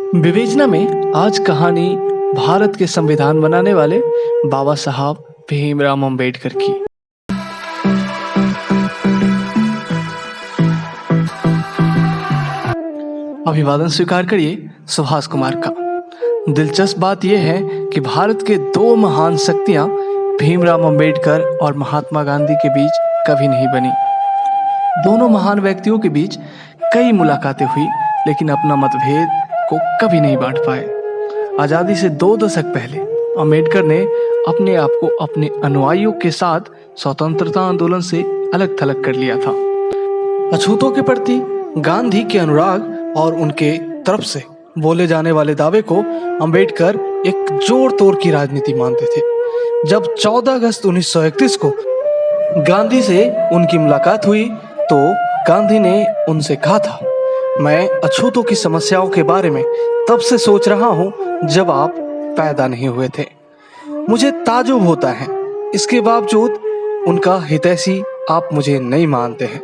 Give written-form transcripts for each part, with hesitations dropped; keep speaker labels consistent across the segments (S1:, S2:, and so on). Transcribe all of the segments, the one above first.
S1: विवेचना में आज कहानी भारत के संविधान बनाने वाले बाबा साहब भीमराव अंबेडकर की। अभिवादन स्वीकार करिए सुभाष कुमार का। दिलचस्प बात यह है कि भारत के दो महान शक्तियां भीमराव अंबेडकर और महात्मा गांधी के बीच कभी नहीं बनी। दोनों महान व्यक्तियों के बीच कई मुलाकातें हुई, लेकिन अपना मतभेद को कभी नहीं बांट पाए। आज़ादी से 2 दशक पहले अंबेडकर ने अपने आप को अपने अनुयायियों के साथ स्वतंत्रता आंदोलन से अलग थलग कर लिया था। अछूतों के प्रति गांधी के अनुराग और उनके तरफ से बोले जाने वाले दावे को अंबेडकर एक जोड़ तोड़ की राजनीति मानते थे। जब 14 अगस्त 1931 को गांधी से उनकी मुलाकात हुई तो गांधी ने उनसे कहा था, मैं अछूतों की समस्याओं के बारे में तब से सोच रहा हूं जब आप पैदा नहीं हुए थे। मुझे ताज्जुब होता है, इसके बावजूद उनका हितैषी आप मुझे नहीं मानते हैं।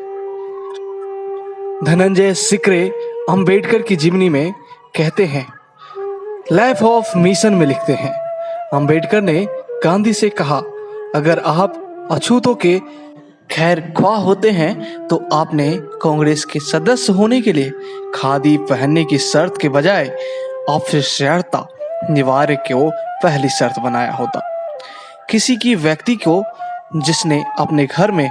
S1: धनंजय सिकरे अंबेडकर की जीवनी में कहते हैं, लाइफ ऑफ मिशन में लिखते हैं, अंबेडकर ने गांधी से कहा, अगर आप अछूतों के खैर ख्वाह होते हैं तो आपने कांग्रेस के सदस्य होने के लिए खादी पहनने की शर्त के बजाय ऑफिशियरता अनिवार्य को पहली शर्त बनाया होता। किसी की व्यक्ति को जिसने अपने घर में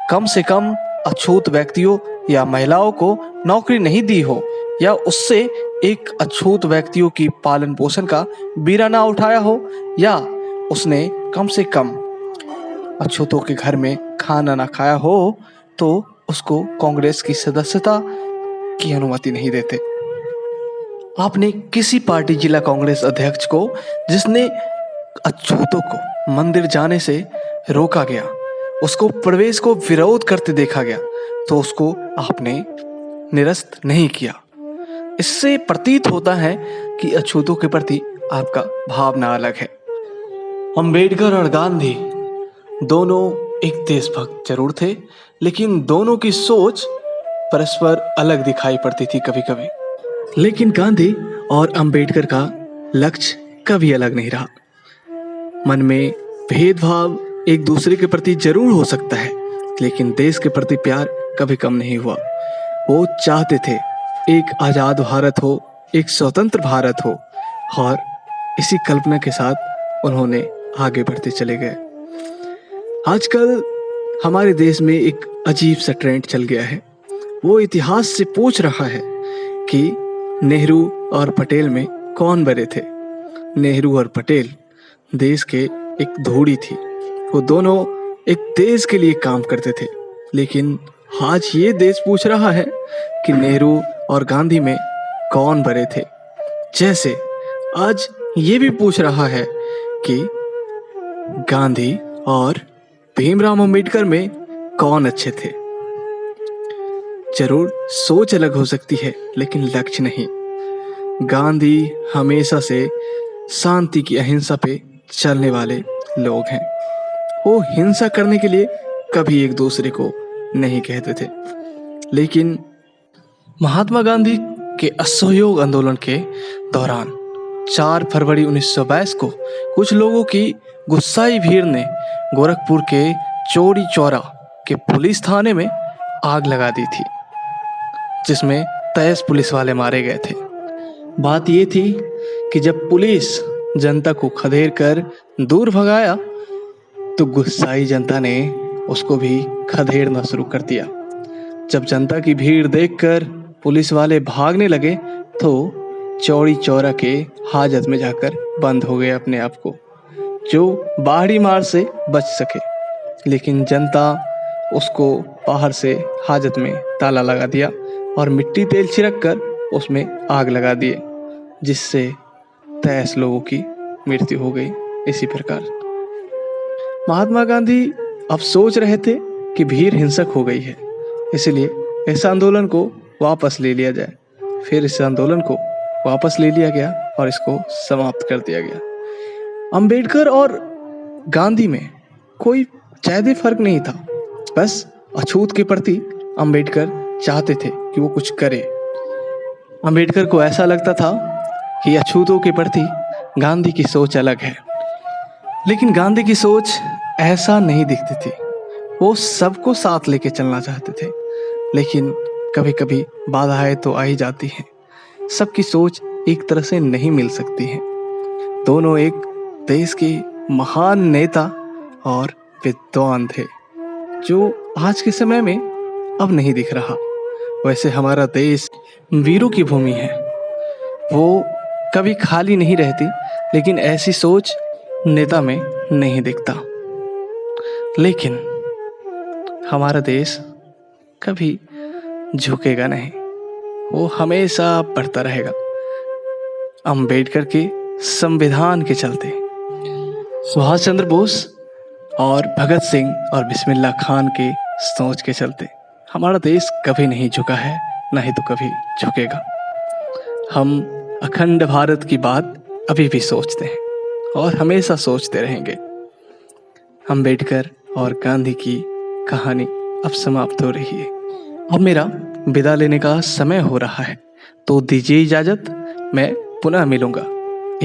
S1: कम से कम अछूत व्यक्तियों या महिलाओं को नौकरी नहीं दी हो, या उससे एक अछूत व्यक्तियों की पालन पोषण का बीड़ा ना उठाया हो, या उसने कम से कम अछूतों के घर में खाना ना खाया हो, तो उसको कांग्रेस की सदस्यता की अनुमति नहीं देते। आपने किसी पार्टी जिला कांग्रेस अध्यक्ष को जिसने अछूतों को मंदिर जाने से रोका गया, उसको प्रवेश को विरोध करते देखा गया, तो उसको आपने निरस्त नहीं किया। इससे प्रतीत होता है कि अछूतों के प्रति आपका भावना अलग है। अंबेडकर और गांधी दोनों एक देशभक्त जरूर थे, लेकिन दोनों की सोच परस्पर अलग दिखाई पड़ती थी कभी कभी। लेकिन गांधी और अंबेडकर का लक्ष्य कभी अलग नहीं रहा। मन में भेदभाव एक दूसरे के प्रति जरूर हो सकता है, लेकिन देश के प्रति प्यार कभी कम नहीं हुआ। वो चाहते थे एक आजाद भारत हो, एक स्वतंत्र भारत हो, और इसी कल्पना के साथ उन्होंने आगे बढ़ते चले गए। आजकल हमारे देश में एक अजीब सा ट्रेंड चल गया है। वो इतिहास से पूछ रहा है कि नेहरू और पटेल में कौन बड़े थे। नेहरू और पटेल देश के एक धूड़ी थी। वो दोनों एक देश के लिए काम करते थे, लेकिन आज ये देश पूछ रहा है कि नेहरू और गांधी में कौन बड़े थे। जैसे आज ये भी पूछ रहा है कि गांधी और भीमराव अंबेडकर में कौन अच्छे थे। जरूर सोच अलग हो सकती है, लेकिन लक्ष्य नहीं। गांधी हमेशा से शांति की अहिंसा पे चलने वाले लोग हैं। वो हिंसा करने के लिए कभी एक दूसरे को नहीं कहते थे। लेकिन महात्मा गांधी के असहयोग आंदोलन के दौरान 4 फरवरी 1922 को कुछ लोगों की गुस्साई भीड़ ने गोरखपुर के चौरी चौरा के पुलिस थाने में आग लगा दी थी, जिसमें 23 पुलिस वाले मारे गए थे। बात ये थी कि जब पुलिस जनता को खदेड़ कर दूर भगाया, तो गुस्साई जनता ने उसको भी खदेड़ना शुरू कर दिया। जब जनता की भीड़ देखकर पुलिस वाले भागने लगे, तो चौरी चौरा के हाजत में जाकर बंद हो गए अपने आप को, जो बाहरी मार से बच सके। लेकिन जनता उसको बाहर से हाजत में ताला लगा दिया और मिट्टी तेल छिड़क कर उसमें आग लगा दिए, जिससे 23 लोगों की मृत्यु हो गई। इसी प्रकार महात्मा गांधी अब सोच रहे थे कि भीड़ हिंसक हो गई है, इसलिए इस आंदोलन को वापस ले लिया जाए। फिर इस आंदोलन को वापस ले लिया गया और इसको समाप्त कर दिया गया। अंबेडकर और गांधी में कोई ज्यादा फर्क नहीं था, बस अछूत के प्रति अंबेडकर चाहते थे कि वो कुछ करे। अंबेडकर को ऐसा लगता था कि अछूतों के प्रति गांधी की सोच अलग है। लेकिन गांधी की सोच ऐसा नहीं दिखती थी। वो सबको साथ लेके चलना चाहते थे, लेकिन कभी कभी बाधाएं तो आ ही जाती हैं। सबकी सोच एक तरह से नहीं मिल सकती है। दोनों एक देश के महान नेता और विद्वान थे, जो आज के समय में अब नहीं दिख रहा। वैसे हमारा देश वीरों की भूमि है, वो कभी खाली नहीं रहती, लेकिन ऐसी सोच नेता में नहीं दिखता। लेकिन हमारा देश कभी झुकेगा नहीं, वो हमेशा बढ़ता रहेगा। अंबेडकर के संविधान के चलते, सुभाष चंद्र बोस और भगत सिंह और बिस्मिल्लाह खान के सोच के चलते हमारा देश कभी नहीं झुका है, ना ही तो कभी झुकेगा। हम अखंड भारत की बात अभी भी सोचते हैं और हमेशा सोचते रहेंगे। अंबेडकर और गांधी की कहानी अब समाप्त हो रही है। अब मेरा विदा लेने का समय हो रहा है, तो दीजिए इजाजत। मैं पुनः मिलूंगा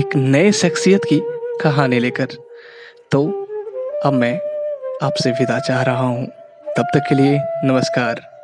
S1: एक नए शख्सियत की कहानी लेकर। तो अब मैं आपसे विदा चाह रहा हूँ। तब तक के लिए नमस्कार।